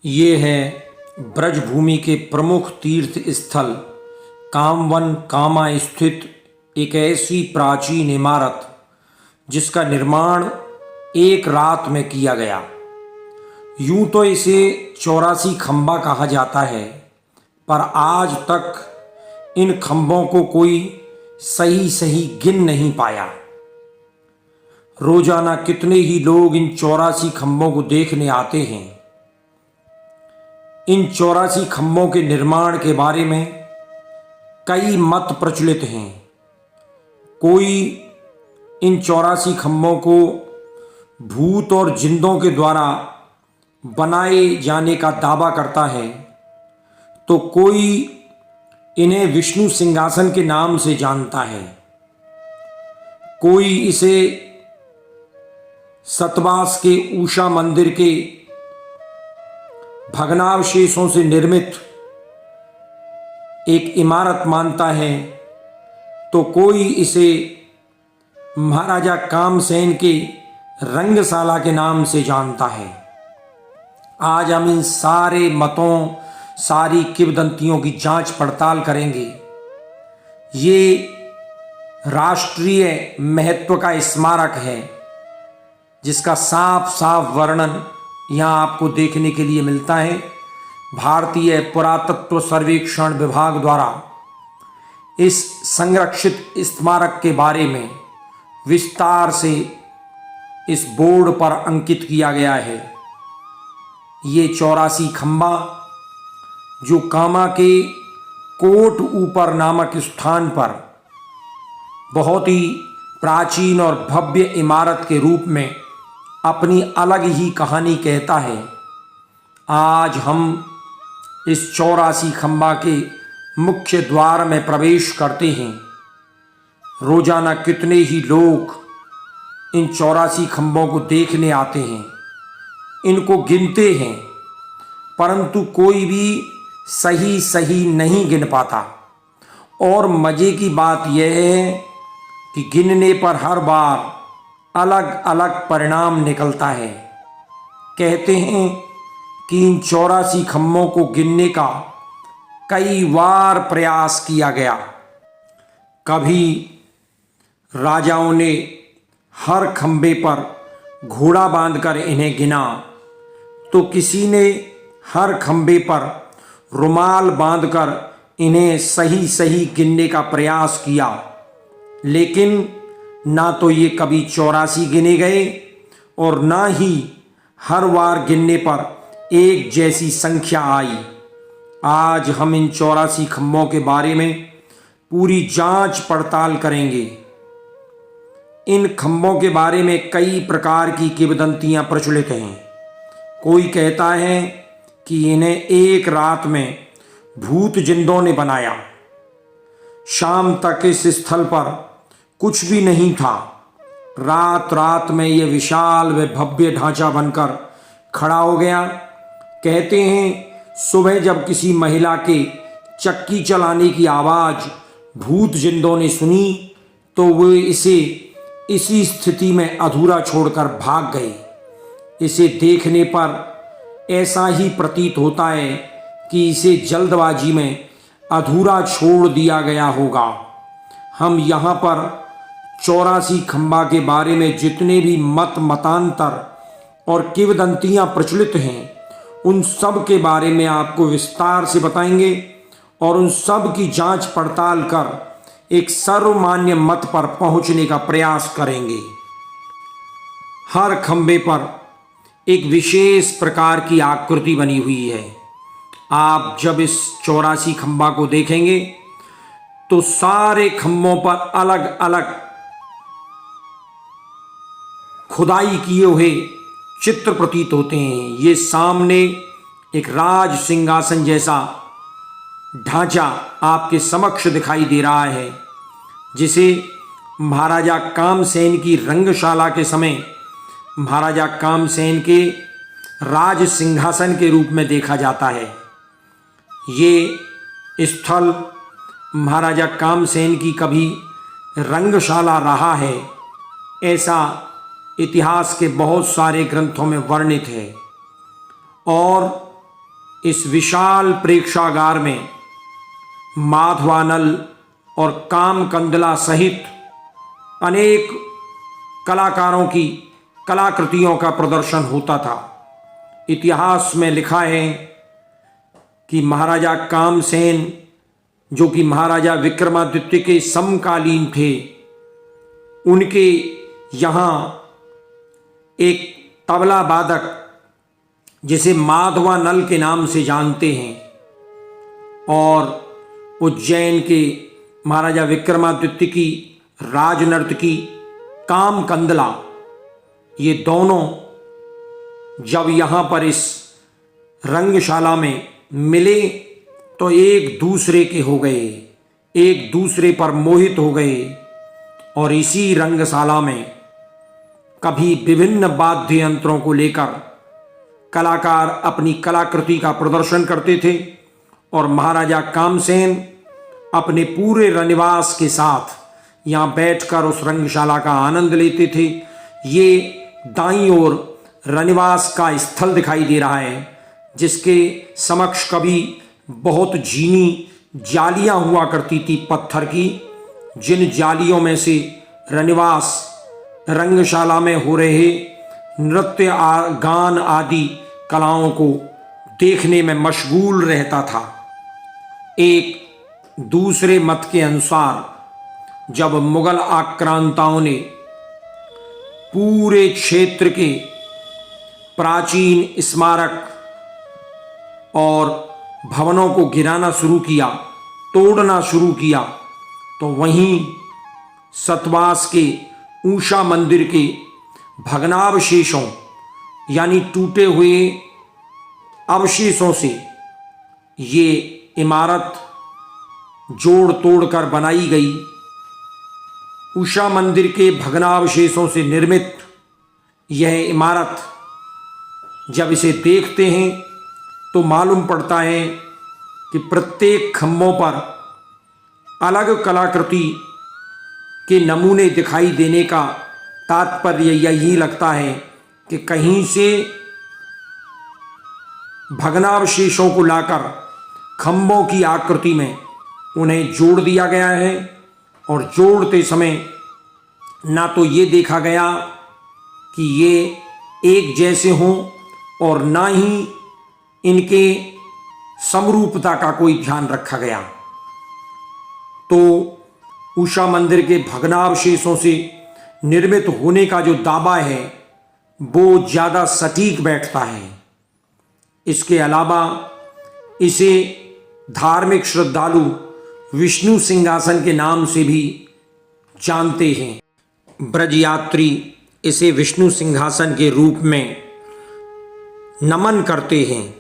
ये है ब्रजभूमि के प्रमुख तीर्थ स्थल कामवन कामा स्थित एक ऐसी प्राचीन इमारत जिसका निर्माण एक रात में किया गया। यूं तो इसे 84 खंबा कहा जाता है, पर आज तक इन खंभों को कोई सही गिन नहीं पाया। रोजाना कितने ही लोग इन 84 खंभों को देखने आते हैं। इन 84 खंभों के निर्माण के बारे में कई मत प्रचलित हैं। कोई इन 84 खंभों को भूत और जिंदों के द्वारा बनाए जाने का दावा करता है, तो कोई इन्हें विष्णु सिंहासन के नाम से जानता है। कोई इसे सतवास के उषा मंदिर के भग्नावशेषों से निर्मित एक इमारत मानता है, तो कोई इसे महाराजा कामसेन के रंगशाला के नाम से जानता है। आज हम इन सारे मतों, सारी किंवदंतियों की जांच पड़ताल करेंगे। ये राष्ट्रीय महत्व का स्मारक है जिसका साफ साफ वर्णन यहाँ आपको देखने के लिए मिलता है। भारतीय पुरातत्व सर्वेक्षण विभाग द्वारा इस संरक्षित स्मारक के बारे में विस्तार से इस बोर्ड पर अंकित किया गया है। ये 84 खंबा जो कामा के कोट ऊपर नामक स्थान पर बहुत ही प्राचीन और भव्य इमारत के रूप में अपनी अलग ही कहानी कहता है। आज हम इस 84 खंबा के मुख्य द्वार में प्रवेश करते हैं। रोजाना कितने ही लोग इन 84 खंभों को देखने आते हैं, इनको गिनते हैं, परंतु कोई भी सही नहीं गिन पाता। और मजे की बात यह है कि गिनने पर हर बार अलग अलग परिणाम निकलता है। कहते हैं कि इन 84 खंभों को गिनने का कई बार प्रयास किया गया। कभी राजाओं ने हर खंभे पर घोड़ा बांधकर इन्हें गिना, तो किसी ने हर खंभे पर रुमाल बांधकर इन्हें सही गिनने का प्रयास किया, लेकिन ना तो ये कभी 84 गिने गए और ना ही हर बार गिनने पर एक जैसी संख्या आई। आज हम इन 84 खंभों के बारे में पूरी जांच पड़ताल करेंगे। इन खंभों के बारे में कई प्रकार की किंवदंतियां प्रचलित हैं। कोई कहता है कि इन्हें एक रात में भूत जिंदों ने बनाया। शाम तक इस स्थल पर कुछ भी नहीं था। रात में यह विशाल व भव्य ढांचा बनकर खड़ा हो गया। कहते हैं सुबह जब किसी महिला के चक्की चलाने की आवाज भूत जिंदों ने सुनी, तो वे इसे इसी स्थिति में अधूरा छोड़कर भाग गए। इसे देखने पर ऐसा ही प्रतीत होता है कि इसे जल्दबाजी में अधूरा छोड़ दिया गया होगा। हम यहाँ पर 84 खंबा के बारे में जितने भी मतांतर और किंवदंतियां प्रचलित हैं, उन सब के बारे में आपको विस्तार से बताएंगे और उन सब की जांच पड़ताल कर एक सर्वमान्य मत पर पहुंचने का प्रयास करेंगे। हर खंबे पर एक विशेष प्रकार की आकृति बनी हुई है। आप जब इस 84 खंबा को देखेंगे तो सारे खंभों पर अलग अलग खुदाई किए हुए चित्र प्रतीत होते हैं। ये सामने एक राज सिंहासन जैसा ढांचा आपके समक्ष दिखाई दे रहा है, जिसे महाराजा कामसेन की रंगशाला के समय महाराजा कामसेन के राज सिंहासन के रूप में देखा जाता है। ये स्थल महाराजा कामसेन की कभी रंगशाला रहा है, ऐसा इतिहास के बहुत सारे ग्रंथों में वर्णित है। और इस विशाल प्रेक्षागार में माधवानल और कामकंदला सहित अनेक कलाकारों की कलाकृतियों का प्रदर्शन होता था। इतिहास में लिखा है कि महाराजा कामसेन, जो कि महाराजा विक्रमादित्य के समकालीन थे, उनके यहाँ एक तबला वादक जिसे माधवानल के नाम से जानते हैं, और उज्जैन के महाराजा विक्रमादित्य की राजनर्तकी कामकंदला, ये दोनों जब यहाँ पर इस रंगशाला में मिले तो एक दूसरे के हो गए, एक दूसरे पर मोहित हो गए। और इसी रंगशाला में कभी विभिन्न वाद्य यंत्रों को लेकर कलाकार अपनी कलाकृति का प्रदर्शन करते थे, और महाराजा कामसेन अपने पूरे रनिवास के साथ यहाँ बैठकर उस रंगशाला का आनंद लेते थे। ये दाईं ओर रनिवास का स्थल दिखाई दे रहा है, जिसके समक्ष कभी बहुत झीनी जालियां हुआ करती थी पत्थर की, जिन जालियों में से रनिवास रंगशाला में हो रहे नृत्य गान आदि कलाओं को देखने में मशगूल रहता था। एक दूसरे मत के अनुसार जब मुगल आक्रांताओं ने पूरे क्षेत्र के प्राचीन स्मारक और भवनों को गिराना शुरू किया, तोड़ना शुरू किया, तो वहीं सतवास के ऊषा मंदिर के भग्नावशेषों यानी टूटे हुए अवशेषों से ये इमारत जोड़ तोड़ कर बनाई गई। उषा मंदिर के भग्नावशेषों से निर्मित यह इमारत जब इसे देखते हैं तो मालूम पड़ता है कि प्रत्येक खंभों पर अलग कलाकृति के नमूने दिखाई देने का तात्पर्य यही लगता है कि कहीं से भग्नावशेषों को लाकर खंभों की आकृति में उन्हें जोड़ दिया गया है, और जोड़ते समय ना तो ये देखा गया कि ये एक जैसे हों और ना ही इनके समरूपता का कोई ध्यान रखा गया। तो उषा मंदिर के भग्नावशेषों से निर्मित होने का जो दावा है वो ज़्यादा सटीक बैठता है। इसके अलावा इसे धार्मिक श्रद्धालु विष्णु सिंहासन के नाम से भी जानते हैं। ब्रज यात्री इसे विष्णु सिंहासन के रूप में नमन करते हैं।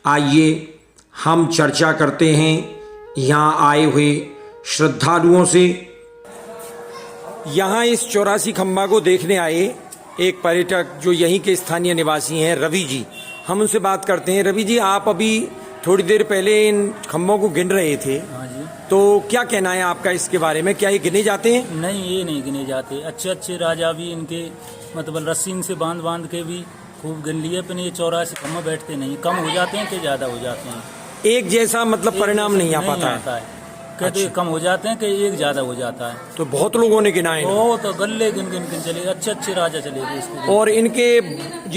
आइए हम चर्चा करते हैं यहाँ आए हुए श्रद्धालुओं से। यहाँ इस 84 खंबा को देखने आए एक पर्यटक जो यहीं के स्थानीय निवासी हैं, रवि जी। हम उनसे बात करते हैं। रवि जी, आप अभी थोड़ी देर पहले इन खंभों को गिन रहे थे। हाँ जी। तो क्या कहना है आपका इसके बारे में? क्या ये गिने जाते हैं? नहीं, ये नहीं गिने जाते। अच्छे अच्छे राजा भी इनके मतलब रस्सी से बांध बांध के भी खूब गिन लिए, पर ये 84 खंभे बैठते नहीं, कम हो जाते हैं कि ज्यादा हो जाते हैं। एक जैसा मतलब परिणाम नहीं आ पाता है। कहते अच्छा। कम हो जाते हैं कि एक ज्यादा हो जाता है। तो बहुत लोगों ने गिनाए ना। वो तो गले गिन गिन गिन चले, अच्छे अच्छे राजा चले गए इसको। और इनके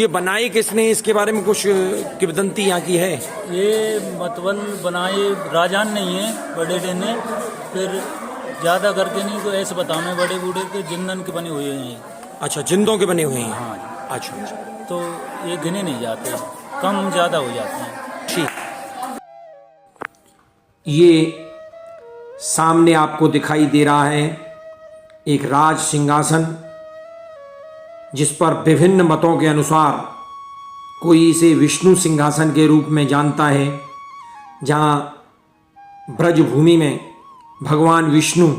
ये बनाए किसने, इसके बारे में कुछ किंवदंती यहाँ की है? ये मतलब बनाए राजान नहीं है, बड़े ने, फिर ज्यादा करके नहीं तो ऐसे बताओ, बड़े बूढ़े के जिंदन के बने हुए हैं। अच्छा, जिंदों के बने हुए हैं। हाँ। अच्छा, तो ये गिने नहीं जाते, कम ज्यादा हो जाते हैं। ठीक। ये सामने आपको दिखाई दे रहा है एक राज सिंहासन, जिस पर विभिन्न मतों के अनुसार कोई इसे विष्णु सिंहासन के रूप में जानता है, जहाँ ब्रजभूमि में भगवान विष्णु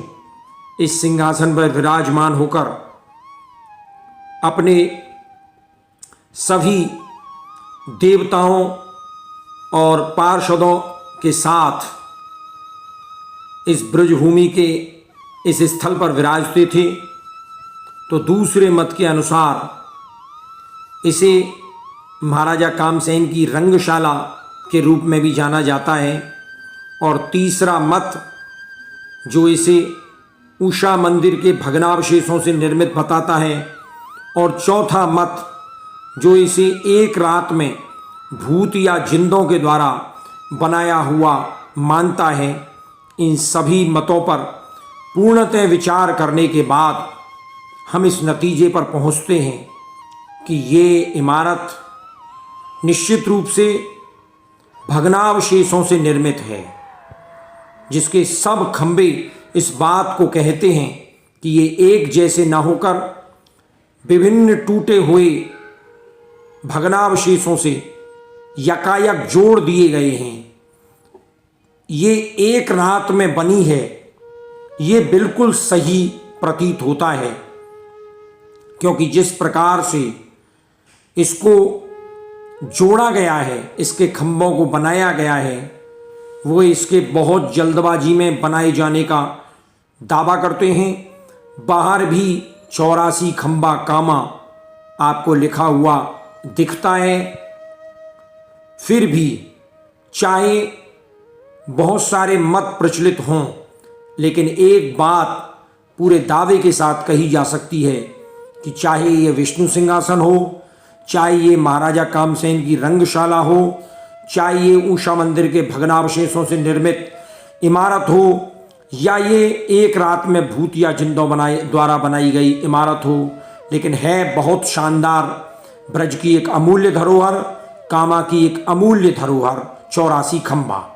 इस सिंहासन पर विराजमान होकर अपने सभी देवताओं और पार्षदों के साथ इस ब्रजभूमि के इस स्थल पर विराजते थे। तो दूसरे मत के अनुसार इसे महाराजा कामसेन की रंगशाला के रूप में भी जाना जाता है। और तीसरा मत जो इसे उषा मंदिर के भग्नावशेषों से निर्मित बताता है, और चौथा मत जो इसे एक रात में भूत या जिंदों के द्वारा बनाया हुआ मानता है। इन सभी मतों पर पूर्णतः विचार करने के बाद हम इस नतीजे पर पहुंचते हैं कि ये इमारत निश्चित रूप से भग्नावशेषों से निर्मित है, जिसके सब खंभे इस बात को कहते हैं कि ये एक जैसे न होकर विभिन्न टूटे हुए भग्नावशेषों से यकायक जोड़ दिए गए हैं। ये एक रात में बनी है, ये बिल्कुल सही प्रतीत होता है, क्योंकि जिस प्रकार से इसको जोड़ा गया है, इसके खंभों को बनाया गया है, वो इसके बहुत जल्दबाजी में बनाए जाने का दावा करते हैं। बाहर भी 84 खंभा कामा आपको लिखा हुआ दिखता है। फिर भी चाहे बहुत सारे मत प्रचलित हों, लेकिन एक बात पूरे दावे के साथ कही जा सकती है कि चाहे ये विष्णु सिंहासन हो, चाहे ये महाराजा कामसेन की रंगशाला हो, चाहे ये उषा मंदिर के भग्नावशेषों से निर्मित इमारत हो, या ये एक रात में भूत या जिंदों द्वारा बनाई गई इमारत हो, लेकिन है बहुत शानदार ब्रज की एक अमूल्य धरोहर, कामा की एक अमूल्य धरोहर 84 खंभा।